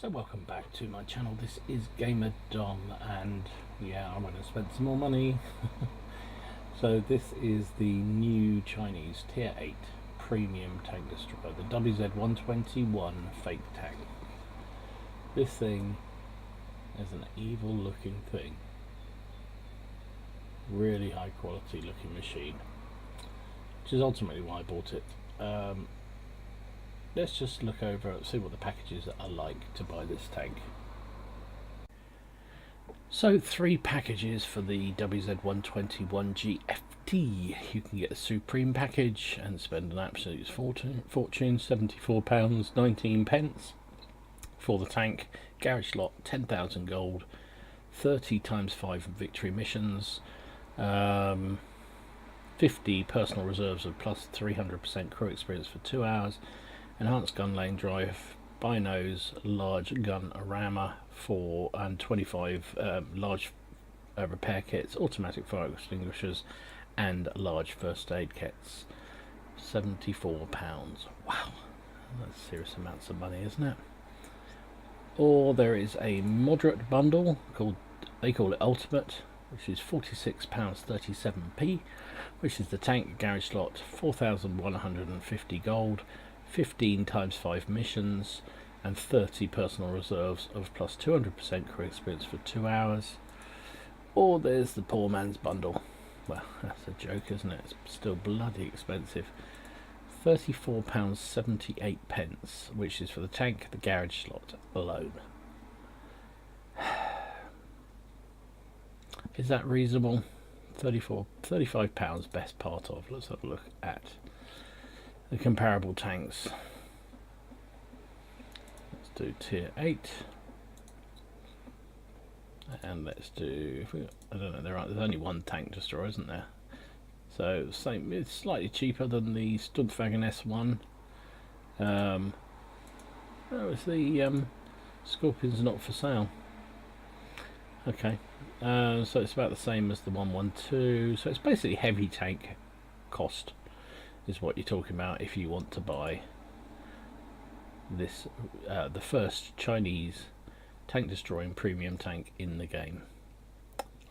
So welcome back to my channel. This is Gamer Dom, and yeah, I'm going to spend some more money. So this is the new Chinese Tier 8 premium tank destroyer, the WZ-120-1 fake tank. This thing is an evil looking thing. Really high quality looking machine, which is ultimately why I bought it. Let's just look over and see what the packages are like to buy this tank. So 3 packages for the WZ-120-1G FT. You can get the Supreme package and spend an absolute fortune, £74, 19 pence for the tank. Garage lot, 10,000 gold, 30 times 5 victory missions, 50 personal reserves of plus 300% crew experience for 2 hours, enhanced gun lane drive, binos, large gun rammer and 25 large repair kits, automatic fire extinguishers, and large first aid kits. £74. Wow, that's serious amounts of money, isn't it? Or there is a moderate bundle they call it Ultimate, which is £46.37p, which is the tank, garage slot, 4,150 gold, 15 times 5 missions, and 30 personal reserves of plus 200% crew experience for 2 hours. Or there's the poor man's bundle. Well, that's a joke, isn't it? It's still bloody expensive. £34.78, which is for the tank, the garage slot alone. Is that reasonable? £35 best part of. Let's have a look at the comparable tanks. Let's do tier 8, and let's do, I don't know, there's only one tank destroyer, isn't there? So same, it's slightly cheaper than the Studwagen S1. Oh, it's the Scorpion's not for sale. Okay, so it's about the same as the 112. So it's basically heavy tank cost is what you're talking about if you want to buy this, the first Chinese tank destroying premium tank in the game.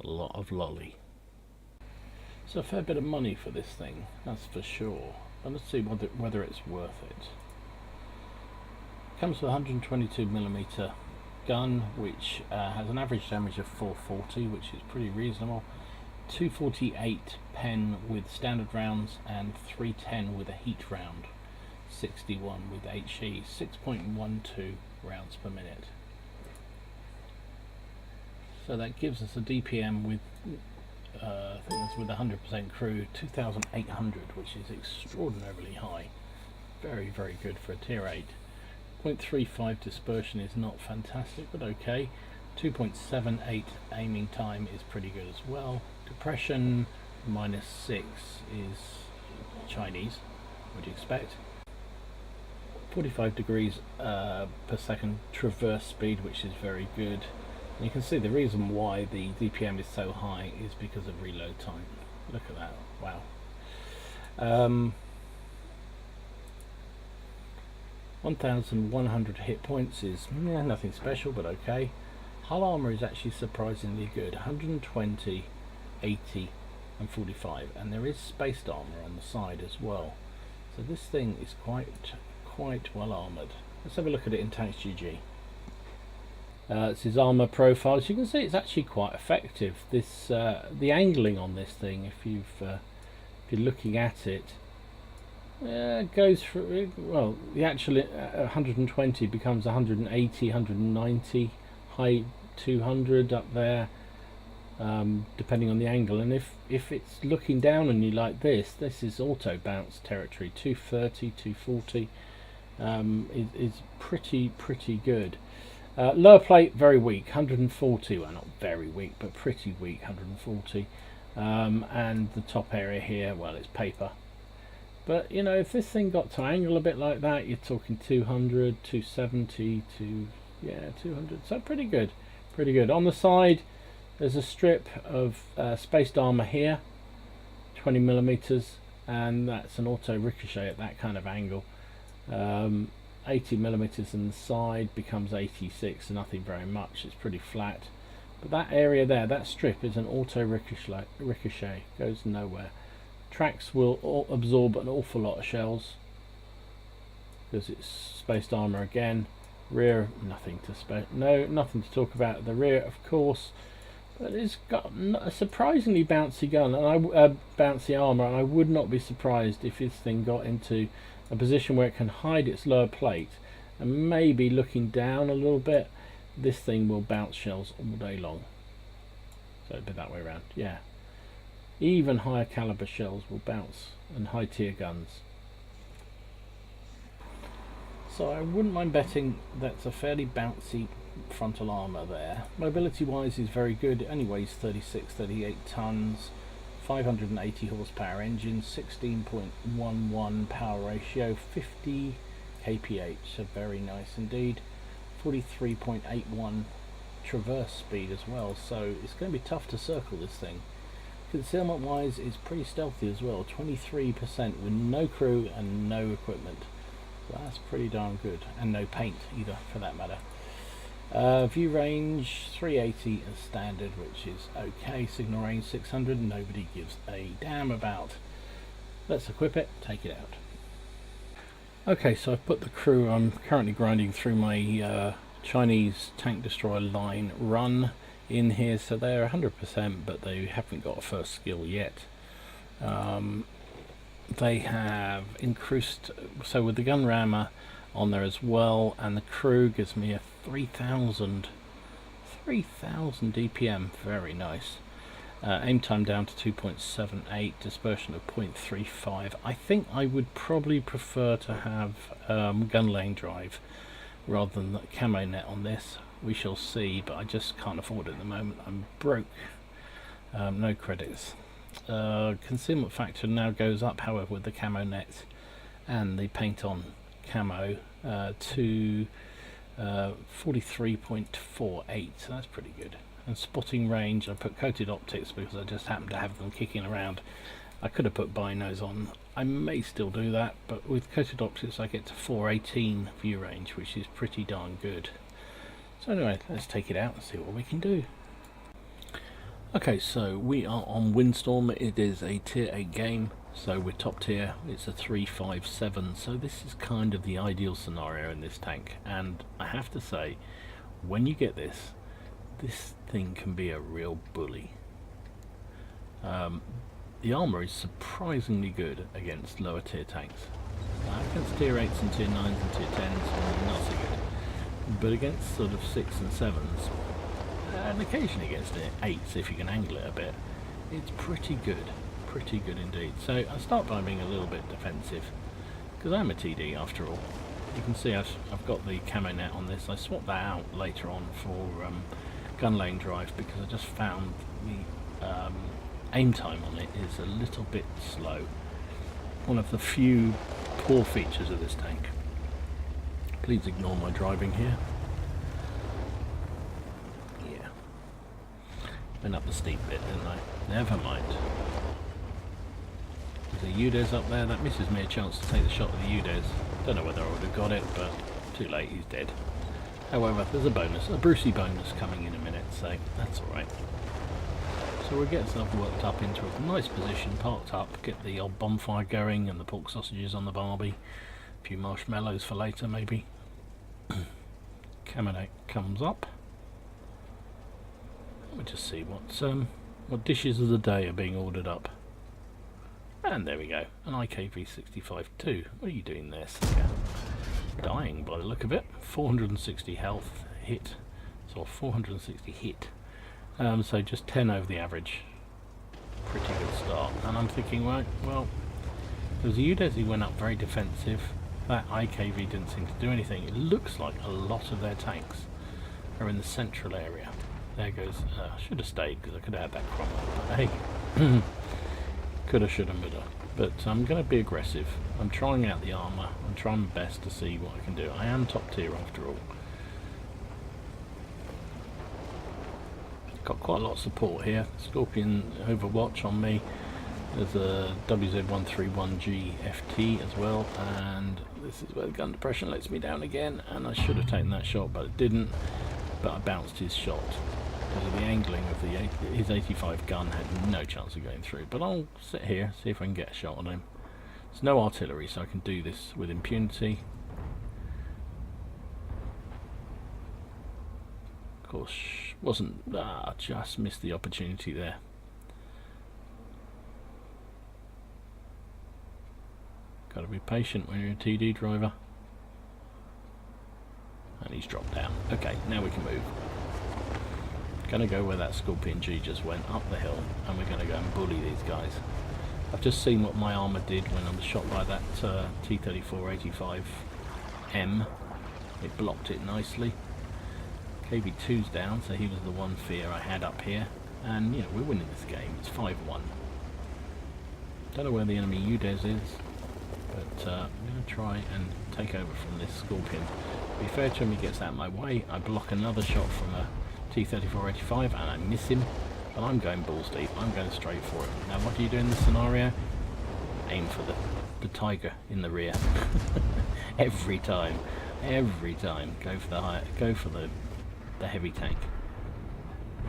A lot of lolly. So a fair bit of money for this thing, that's for sure. But let's see whether it's worth it. Comes with a 122mm gun, which has an average damage of 440, which is pretty reasonable. 248 pen with standard rounds and 310 with a heat round, 61 with HE, 6.12 rounds per minute. So that gives us a DPM with I think that's with 100% crew, 2,800, which is extraordinarily high. Very, very good for a tier 8. 0.35 dispersion is not fantastic, but okay. 2.78 aiming time is pretty good as well. Depression -6 is Chinese, would you expect. 45 degrees per second traverse speed, which is very good. And you can see the reason why the DPM is so high is because of reload time. Look at that, wow. 1,100 hit points is nothing special, but okay. Hull armor is actually surprisingly good, 120, 80 and 45, and there is spaced armor on the side as well. So this thing is quite well armored. Let's have a look at it in Tanks GG. It's his armor profile. As you can see, it's actually quite effective. This the angling on this thing, if you're looking at it, goes through, well, the actual 120 becomes 180, 190, high 200 up there, depending on the angle. And if it's looking down on you like this is auto bounce territory. 230, 240 is pretty good. Lower plate very weak, 140. Well, not very weak, but pretty weak, 140. And the top area here, well, it's paper. But you know, if this thing got to angle a bit like that, you're talking 200, 270 to 200. So pretty good. On the side, there's a strip of spaced armor here, 20mm, and that's an auto ricochet at that kind of angle. 80mm in the side becomes 86, so nothing very much, it's pretty flat. But that area there, that strip, is an auto ricochet, goes nowhere. Tracks will absorb an awful lot of shells because it's spaced armor again. Rear, nothing to talk about. The rear, of course, but it's got a surprisingly bouncy gun and bouncy armor, and I would not be surprised if this thing got into a position where it can hide its lower plate and maybe looking down a little bit. This thing will bounce shells all day long. So it'd be that way around, yeah. Even higher caliber shells will bounce, and high tier guns. So I wouldn't mind betting that's a fairly bouncy frontal armour there. Mobility wise is very good. It only weighs 38 tons, 580 horsepower engine, 16.11 power ratio, 50 kph, so very nice indeed. 43.81 traverse speed as well, so it's going to be tough to circle this thing. Concealment wise is pretty stealthy as well, 23% with no crew and no equipment. So that's pretty darn good, and no paint either for that matter. View range 380 as standard, which is okay. Signal range 600, nobody gives a damn about. Let's equip it, take it out. Okay, so I've put the crew, I'm currently grinding through my Chinese tank destroyer line run in here, so they're 100%, but they haven't got a first skill yet. They have increased, so with the gun rammer on there as well, and the crew gives me a 3000 DPM, very nice. Aim time down to 2.78, dispersion of 0.35. I think I would probably prefer to have gun lane drive rather than the camo net on this. We shall see, but I just can't afford it at the moment. I'm broke. No credits. Concealment factor now goes up, however, with the camo net and the paint on camo to 43.48, so that's pretty good. And spotting range, I put coated optics because I just happen to have them kicking around. I could have put binos on, I may still do that, but with coated optics I get to 418 view range, which is pretty darn good. So anyway, let's take it out and see what we can do. Okay, so we are on Windstorm. It is a tier 8 game, so we're top tier. It's a 357, so this is kind of the ideal scenario in this tank. And I have to say, when you get this thing can be a real bully. The armour is surprisingly good against lower tier tanks. Against tier 8s and tier 9s and tier 10s, not so good. But against sort of 6 and 7s, and occasionally against 8s if you can angle it a bit, it's pretty good indeed. So I start by being a little bit defensive, because I'm a TD after all. You can see I've got the camo net on this. I swapped that out later on for gun lane drive because I just found the aim time on it is a little bit slow. One of the few poor features of this tank. Please ignore my driving here. Yeah. Went up the steep bit, didn't I? Never mind. There's a UDES up there. That misses me a chance to take the shot of the UDES. Don't know whether I would have got it, but too late, he's dead. However, there's a bonus, a Brucey bonus coming in a minute, so that's alright. So we'll get ourselves worked up into a nice position, parked up, get the old bonfire going and the pork sausages on the barbie. A few marshmallows for later, maybe. Camonate comes up. We'll just see what dishes of the day are being ordered up. And there we go, an IKV-65-2. What are you doing there, sucker? Dying by the look of it. 460 health hit, so 460 hit. So just 10 over the average. Pretty good start. And I'm thinking, right, well, there was a UDES who went up very defensive. That IKV didn't seem to do anything. It looks like a lot of their tanks are in the central area. There goes, I should have stayed because I could have had that crumble. But hey, coulda, shoulda, woulda. But I'm going to be aggressive. I'm trying out the armour. I'm trying my best to see what I can do. I am top tier after all. Got quite a lot of support here. Scorpion Overwatch on me. There's a WZ-120-1G FT as well, and this is where the gun depression lets me down again, and I should have taken that shot, but it didn't. But I bounced his shot because of the angling of his 85 gun had no chance of going through. But I'll sit here, see if I can get a shot on him. There's no artillery, so I can do this with impunity. Of course, just missed the opportunity there. Gotta be patient when you're a TD driver. And he's dropped down. Okay, now we can move. Gonna go where that Scorpion G just went, up the hill, and we're gonna go and bully these guys. I've just seen what my armour did when I was shot by that T-34-85M. It blocked it nicely. KB2's down, so he was the one fear I had up here. And, you know, we're winning this game. It's 5-1. Don't know where the enemy UDES is, but I'm going to try and take over from this Scorpion. To be fair to him, he gets out of my way. I block another shot from a T-34-85 and I miss him, but I'm going balls deep. I'm going straight for it. Now what do you do in this scenario? Aim for the tiger in the rear. Every time. Go for the heavy tank.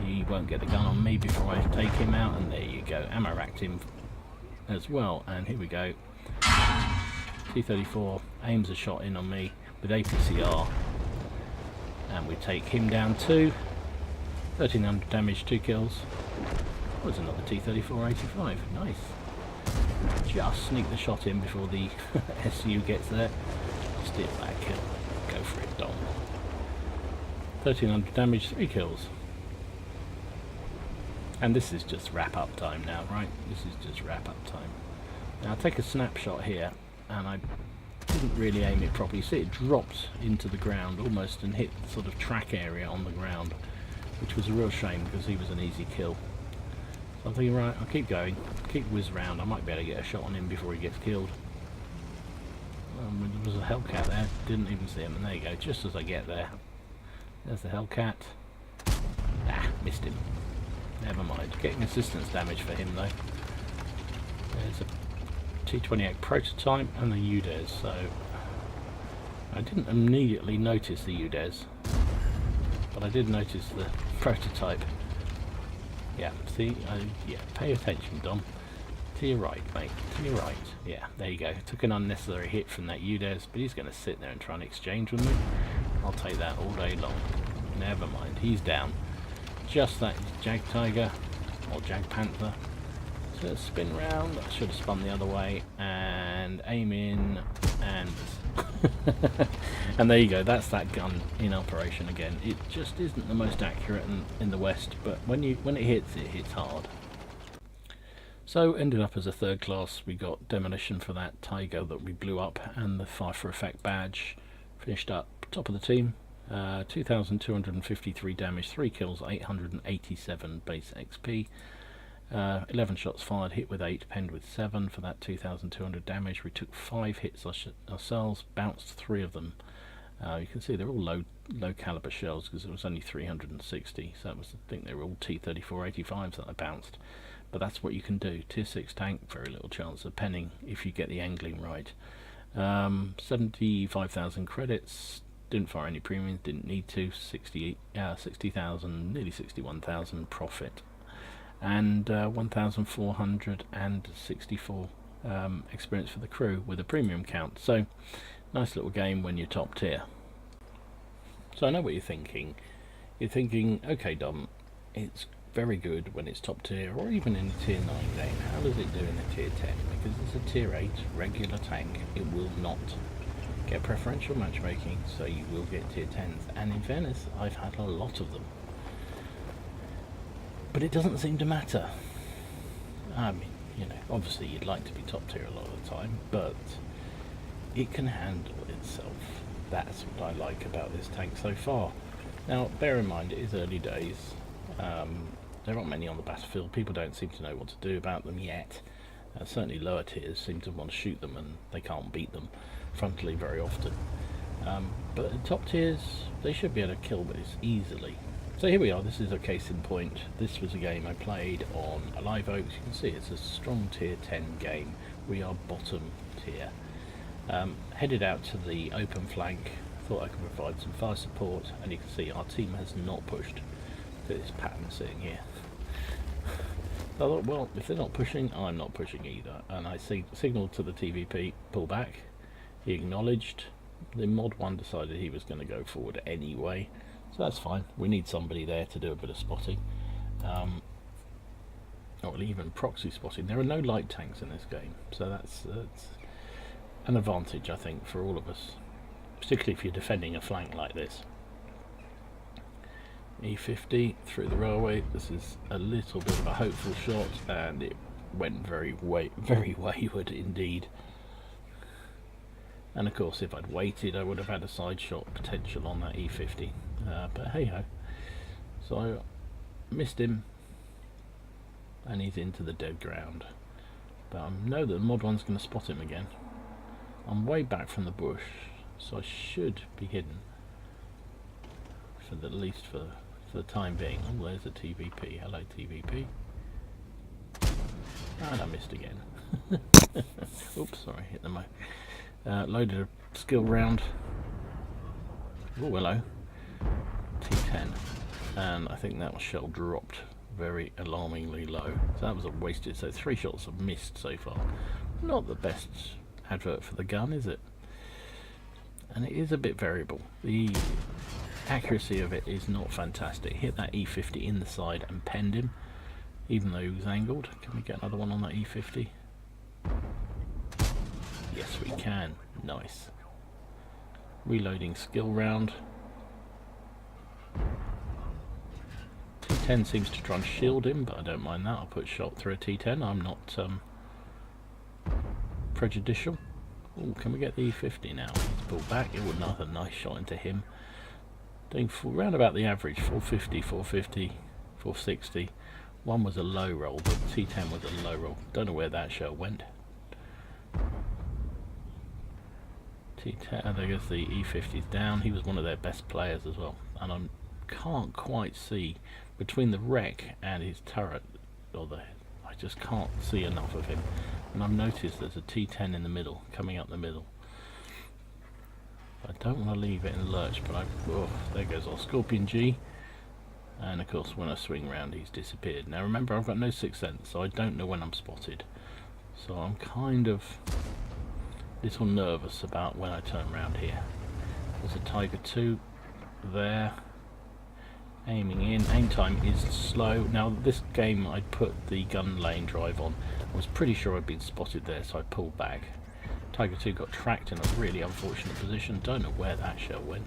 He won't get the gun on me before I take him out, and there you go. Ammo racked him as well, and here we go. T-34 aims a shot in on me with APCR, and we take him down too. 1300 damage, 2 kills. There's another T-34-85, nice. Just sneak the shot in before the SU gets there. Steal that kill. Go for it, Dom. 1300 damage, 3 kills. And this is just wrap up time now, right? This is just wrap up time. Now I'll take a snapshot here, and I didn't really aim it properly. See, it dropped into the ground almost and hit the sort of track area on the ground, which was a real shame because he was an easy kill. So I'm thinking, right, I'll keep going, keep whiz round. I might be able to get a shot on him before he gets killed. There was a Hellcat there, didn't even see him, and there you go, just as I get there. There's the Hellcat. Ah, missed him. Never mind. Getting assistance damage for him though. There's a T-28 prototype and the UDES, so I didn't immediately notice the UDES, but I did notice the prototype. Yeah, see, yeah, pay attention, Dom. To your right, mate, to your right. Yeah, there you go. Took an unnecessary hit from that UDES, but he's going to sit there and try and exchange with me. I'll take that all day long. Never mind, he's down. Just that Jag Tiger, or Jag Panther. So let's spin round. I should have spun the other way, and aim in, and and there you go. That's that gun in operation again. It just isn't the most accurate in the West, but when it hits hard. So ended up as a 3rd class. We got demolition for that Tiger that we blew up, and the Fire for Effect badge. Finished up top of the team. 2,253 damage, 3 kills, 887 base XP. 11 shots fired, hit with 8, penned with 7 for that 2,200 damage. We took 5 hits ourselves, bounced 3 of them. You can see they're all low caliber shells because it was only 360, so I think they were all T-34-85s that I bounced. But that's what you can do. Tier 6 tank, very little chance of penning if you get the angling right. 75,000 credits, didn't fire any premiums, didn't need to. 60,000, nearly 61,000 profit, and 1,464 experience for the crew with a premium count. So nice little game when you're top tier. So I know what you're thinking. You're thinking, okay Dom, it's very good when it's top tier, or even in a tier 9 game. How does it do in a tier 10? Because it's a tier 8 regular tank, it will not get preferential matchmaking, so you will get tier 10s, and in fairness I've had a lot of them, but it doesn't seem to matter. I mean, you know, obviously you'd like to be top tier a lot of the time, but it can handle itself. That's what I like about this tank so far. Now bear in mind it is early days. There aren't many on the battlefield. People don't seem to know what to do about them yet. Certainly lower tiers seem to want to shoot them, and they can't beat them frontally very often. But at top tiers, they should be able to kill this easily. So here we are, this is a case in point. This was a game I played on Live Oaks. You can see it's a strong tier 10 game. We are bottom tier. Headed out to the open flank, thought I could provide some fire support, and you can see our team has not pushed. Look at this pattern sitting here. I thought, well, if they're not pushing, I'm not pushing either. And I signalled to the TVP, pull back. He acknowledged. The mod 1 decided he was going to go forward anyway. So that's fine. We need somebody there to do a bit of spotting. Or even proxy spotting. There are no light tanks in this game. So that's an advantage, I think, for all of us. Particularly if you're defending a flank like this. E50 through the railway. This is a little bit of a hopeful shot, and it went very wayward indeed. And of course, if I'd waited, I would have had a side shot potential on that E50. But hey ho. So I missed him, and he's into the dead ground. But I know that the mod 1's going to spot him again. I'm way back from the bush, so I should be hidden. At least for the time being. Oh, there's a TVP. Hello, TVP. And I missed again. Oops, sorry, hit the mic. Loaded a skill round. Oh, hello. T10. And I think that shell dropped very alarmingly low. So that was a wasted. So 3 shots have missed so far. Not the best advert for the gun, is it? And it is a bit variable. The accuracy of it is not fantastic. Hit that E50 in the side and penned him, even though he was angled. Can we get another one on that E50? Yes, we can. Nice. Reloading skill round. T10 seems to try and shield him, but I don't mind that. I'll put shot through a T10. I'm not prejudicial. Oh, can we get the E50 now? Let's pull back. It would another nice shot into him. Doing round about the average, 450, 450, 460. One was a low roll, but T10 was a low roll. Don't know where that shell went. T10, there goes the E50's down. He was one of their best players as well. And I can't quite see between the wreck and his turret, I just can't see enough of him. And I've noticed there's a T10 in the middle, coming up the middle. I don't want to leave it in lurch, but there goes our Scorpion G. And of course, when I swing round, he's disappeared. Now remember, I've got no sixth sense, so I don't know when I'm spotted. So I'm kind of a little nervous about when I turn round here. There's a Tiger 2 there. Aiming in. Aim time is slow. Now this game, I put the gun lane drive on. I was pretty sure I'd been spotted there, so I pulled back. Tiger 2 got tracked in a really unfortunate position. Don't know where that shell went.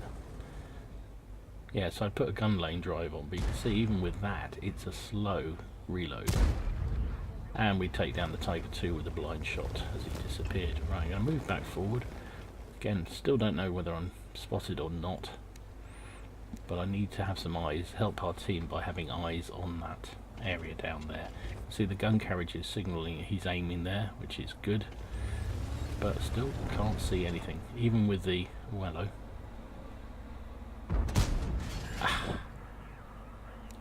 Yeah, so I put a gun lane drive on, but you can see even with that, it's a slow reload. And we take down the Tiger 2 with a blind shot as he disappeared. Right, I'm going to move back forward. Again, still don't know whether I'm spotted or not. But I need to have some eyes, help our team by having eyes on that area down there. See, the gun carriage is signalling he's aiming there, which is good. But still can't see anything, even with the hello.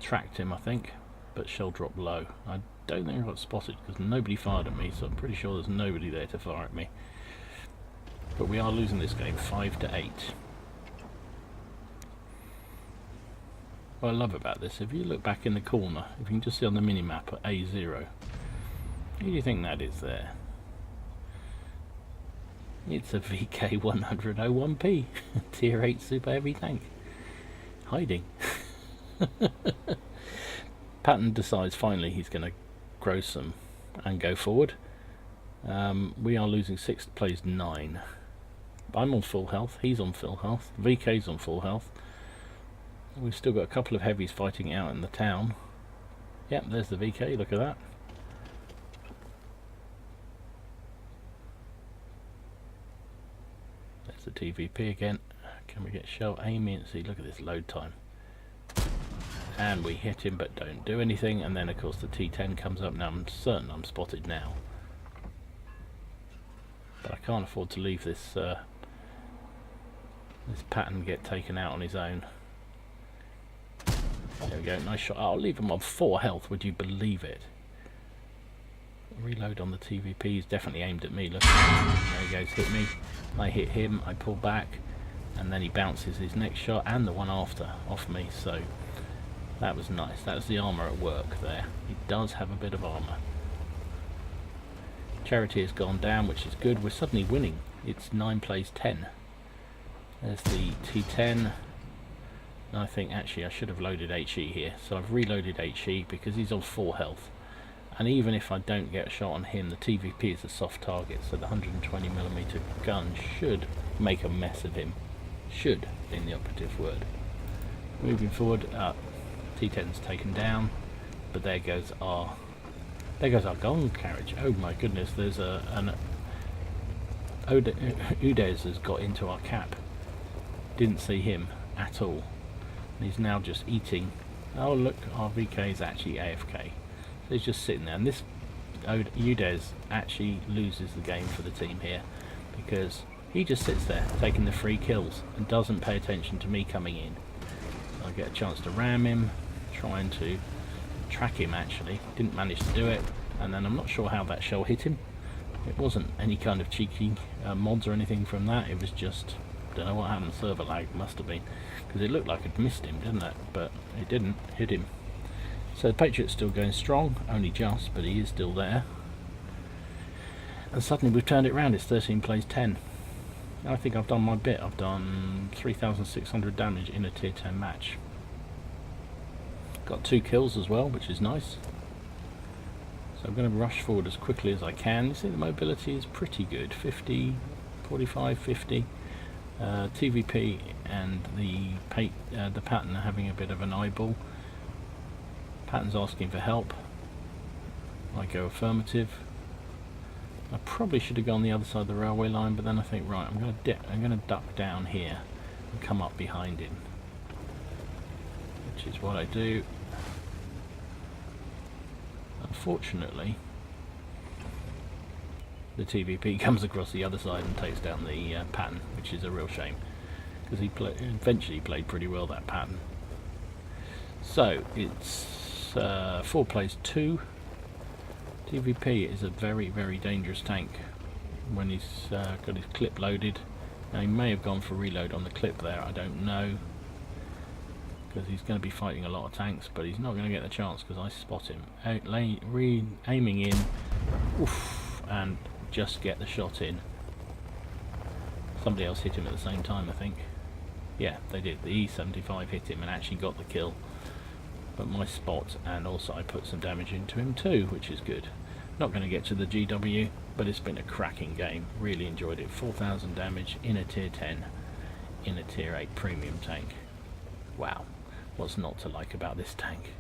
Tracked him, I think, but shell dropped low. I don't think I got spotted because nobody fired at me, so I'm pretty sure there's nobody there to fire at me. But we are losing this game 5-8. What I love about this, if you look back in the corner, if you can just see on the mini-map at A0, who do you think that is there? It's a WZ-120-1G, tier 8 super heavy tank. Hiding. Patton decides finally he's going to grow some and go forward. We are losing 6, plays 9. I'm on full health, he's on full health, VK's on full health. We've still got a couple of heavies fighting out in the town. Yep, there's the VK, look at that. There's the TVP again. Can we get shell aiming and see? Look at this load time. And we hit him but don't do anything, and then of course the T10 comes up. Now I'm certain I'm spotted now. But I can't afford to leave this this Patton get taken out on his own. There we go, nice shot. I'll leave him on 4 health, would you believe it? Reload on the TVP, he's definitely aimed at me, look. There he goes, hit me. I hit him, I pull back, and then he bounces his next shot and the one after off me, so that was nice. That was the armour at work there. He does have a bit of armour. Charity has gone down, which is good. We're suddenly winning. It's 9 plays 10. There's the T10. And I think actually I should have loaded HE here. So I've reloaded HE because he's on 4 health. And even if I don't get a shot on him, the TVP is a soft target, so the 120mm gun should make a mess of him. Should, being the operative word. Moving forward, T10's taken down, but there goes our gun carriage. Oh my goodness, there's Udez has got into our cap. Didn't see him at all. And he's now just eating. Oh look, our VK is actually AFK. So he's just sitting there, and this Udez actually loses the game for the team here because he just sits there taking the free kills and doesn't pay attention to me coming in. I get a chance to ram him, trying to track him actually, didn't manage to do it, and then I'm not sure how that shell hit him. It wasn't any kind of cheeky mods or anything from that, it was just, don't know what happened, server lag must have been, because it looked like it missed him, didn't it? But it didn't, hit him. So the Patriot's still going strong, only just, but he is still there. And suddenly we've turned it around, it's 13 plays 10. I think I've done my bit, I've done 3,600 damage in a tier 10 match. Got 2 kills as well, which is nice. So I'm going to rush forward as quickly as I can. You see the mobility is pretty good, 50, 45, 50. TVP and the Pattern are having a bit of an eyeball. Pattern's asking for help. I go affirmative. I probably should have gone the other side of the railway line, but then I think, right, I'm going to duck down here and come up behind him, which is what I do. Unfortunately, the TVP comes across the other side and takes down the Pattern, which is a real shame because he eventually played pretty well, that Pattern. So it's 4 plays 2. TVP is a very, very dangerous tank when he's got his clip loaded. Now he may have gone for reload on the clip there, I don't know, because he's going to be fighting a lot of tanks, but he's not going to get the chance because I spot him. Aiming in, oof, and just get the shot in. Somebody else hit him at the same time, I think. Yeah, they did. The E75 hit him and actually got the kill. But my spot, and also I put some damage into him too, which is good. Not going to get to the GW, but it's been a cracking game. Really enjoyed it. 4,000 damage in a tier 10, in a tier 8 premium tank. Wow, what's not to like about this tank?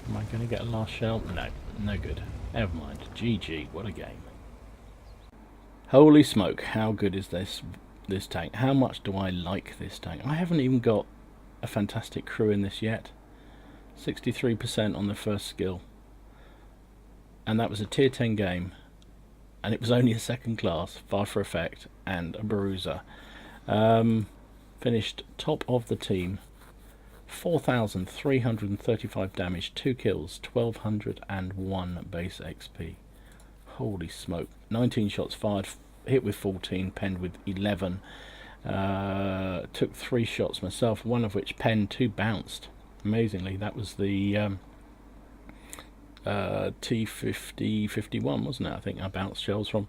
Am I going to get a last shell? No, no good. Never mind. GG, what a game. Holy smoke, how good is this tank? How much do I like this tank? I haven't even got a fantastic crew in this yet. 63% on the first skill, and that was a tier 10 game, and it was only a second class, far for effect, and a bruiser. Finished top of the team, 4,335 damage, 2 kills, 1,201 base XP. Holy smoke. 19 shots fired, hit with 14, penned with 11. Took 3 shots myself, one of which penned, 2 bounced. Amazingly, that was the T50-51, wasn't it? I think I bounced shells from.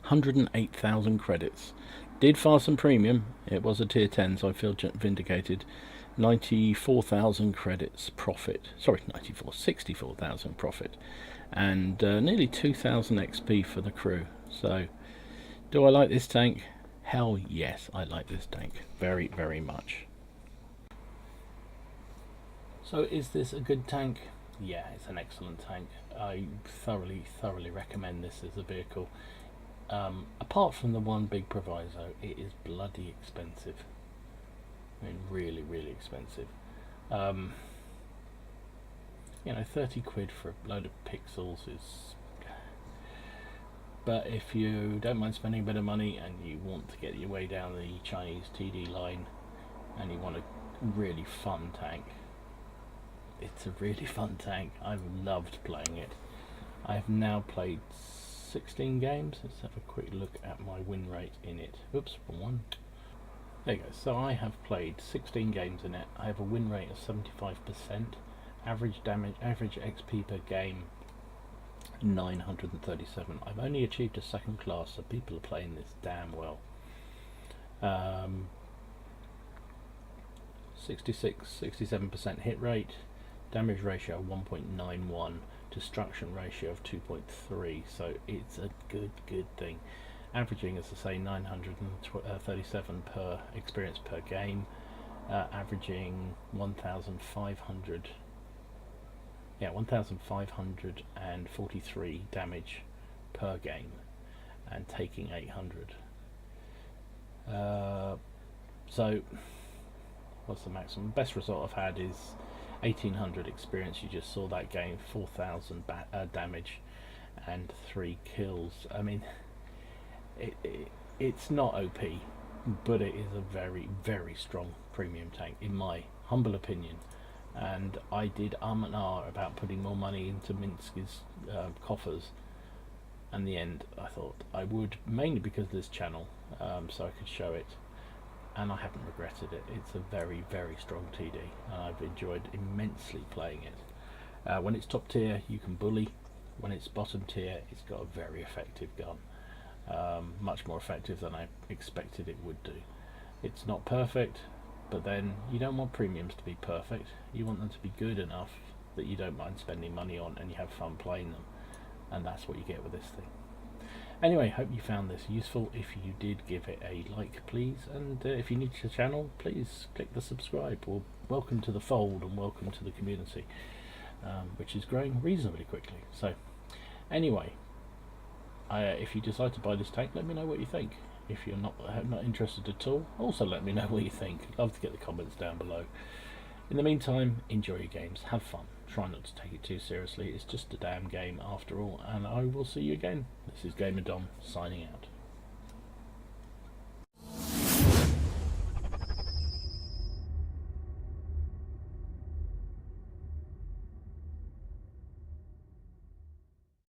108,000 credits. Did fire some premium. It was a tier 10, so I feel vindicated. 94,000 credits profit. Sorry, 64,000 profit. And nearly 2,000 XP for the crew. So, do I like this tank? Hell yes, I like this tank very, very much. So is this a good tank? Yeah, it's an excellent tank. I thoroughly recommend this as a vehicle. Apart from the one big proviso, it is bloody expensive. I mean, really, really expensive. You know, 30 quid for a load of pixels is... But if you don't mind spending a bit of money and you want to get your way down the Chinese TD line and you want to really fun tank. It's a really fun tank. I've loved playing it. I have now played 16 games. Let's have a quick look at my win rate in it. Oops, wrong one. There you go. So I have played 16 games in it. I have a win rate of 75%. Average damage, average XP per game, 937. I've only achieved a second class, so people are playing this damn well. 67% hit rate, damage ratio of 1.91, destruction ratio of 2.3, so it's a good thing. Averaging, as I say, 937 per experience per game, averaging 1,543 damage per game, and taking 800. So what's the maximum? Best result I've had is 1800 experience. You just saw that game, 4,000 damage and 3 kills. I mean, it's not OP, but it is a very strong premium tank in my humble opinion. And I did and ah about putting more money into Minsky's coffers, and in the end I thought I would, mainly because of this channel, so I could show it, and I haven't regretted it. It's a very strong TD, and I've enjoyed immensely playing it. When it's top tier you can bully, when it's bottom tier it's got a very effective gun, much more effective than I expected it would do. It's not perfect, but then you don't want premiums to be perfect. You want them to be good enough that you don't mind spending money on and you have fun playing them, and that's what you get with this thing. Anyway, hope you found this useful. If you did, give it a like please, and if you're new to the channel, please click the subscribe. Well, welcome to the fold and welcome to the community, which is growing reasonably quickly. So anyway, if you decide to buy this tank, let me know what you think. If you're not interested at all, also let me know what you think. I'd love to get the comments down below. In the meantime, enjoy your games, have fun, try not to take it too seriously. It's just a damn game after all, and I will see you again. This is Gamer Dom signing out.